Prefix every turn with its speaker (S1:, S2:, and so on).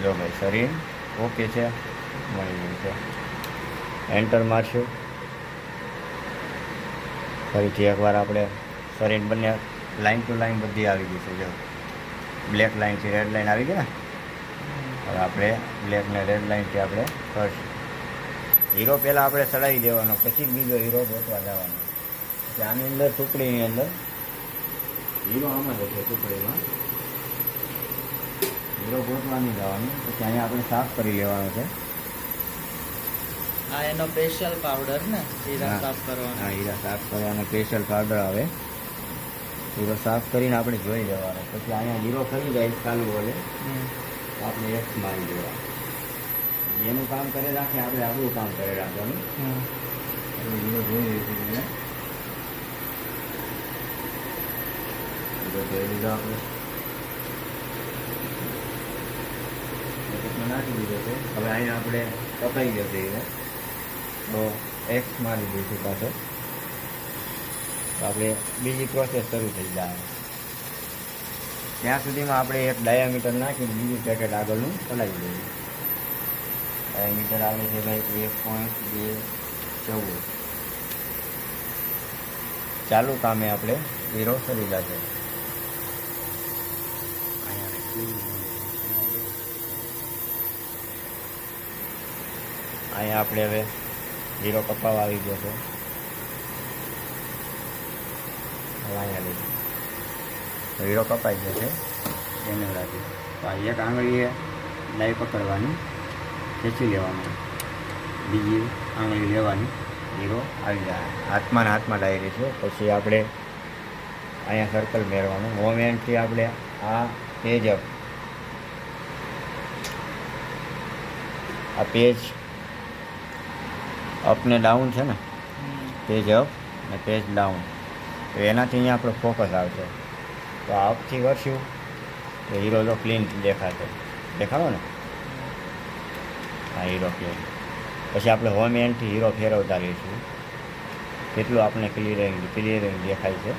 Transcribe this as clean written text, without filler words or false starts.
S1: જો ભાઈ શરીર ઓકે છે, મળી ગયું છે. એન્ટર મારશું. ફરીથી એકવાર આપણે શરીર બંને લાઇન ટુ લાઇન બધી આવી ગઈ છે. જો બ્લેક લાઇનથી રેડ લાઇન આવી ગઈ ને, હવે આપણે બ્લેક ને રેડ લાઇનથી આપણે કરશું. હીરો પહેલાં આપણે ચડાવી દેવાનો, પછી બીજો હીરો ગોતવા જવાનો. પછી આની અંદર ટુકડીની અંદર હીરો આમાં જશે. ટુકડીમાં હીરો ગોતવા નહીં જવાનું. પછી અહીંયા આપણે સાફ કરી લેવાનો છે.
S2: આ એનો સ્પેશિયલ પાવડર ને હીરા સાફ કરવાનો.
S1: હા, હીરા સાફ કરવાનો સ્પેશિયલ પાવડર આવે. હીરો સાફ કરીને આપણે જોઈ લેવાનો. પછી અહીંયા હીરો ખરી જાય ચાલુ બોલે આપણે એક મારી દેવાનું. એનું કામ કરે રાખે, આપણે આપણું કામ કરે રાખવાનું. એટલે હીરો જોઈ લઈશું એને. હીરો જોઈ લીધો આપણે, નાખી દીધો છે. હવે અહીંયા આપણે કપાઈ ગયો છે હીરો, તો એક્સ મારી દઈશું પાછો. તો આપણે બીજી પ્રોસેસ શરૂ થઈ જાય. ત્યાં સુધીમાં આપણે એક ડાયામીટર નાખીને બીજું પેકેટ આગળનું ચલાવી દઈએ. ડાયામીટર આવે છે ભાઈ 1.214. ચાલુ કામે આપણે હીરો કરી જશે. અહીંયા આપણે હવે હીરો કપાવા આવી ગયો છે. અહીંયા લીધું હીરો કપાઈ ગયો છે. એને રાખી તો આ એક આંગળીએ ડાઈ પકડવાની, ખેંચી લેવાનું, બીજી આંગળી લેવાની, હીરો આવી જાય. હાથમાં ને હાથમાં ડાયરી છે. પછી આપણે અહીંયા સર્કલ મેળવાનું. હોમ એન્ડથી આપણે આ પેજ અપ, આ પેજ અપ ને ડાઉન છે ને, પેજ અપ ને પેજ ડાઉન, તો એનાથી અહીંયા આપણો ફોકસ આવશે. તો આ અપથી કરશું તો હીરો તો ક્લીન દેખાશે. દેખાડો ને આ હીરો ક્લીન. પછી આપણે હોમ એન્ડથી હીરો ફેરવતા રહીશું, કેટલું આપણે ક્લિયરિંગ દેખાય છે.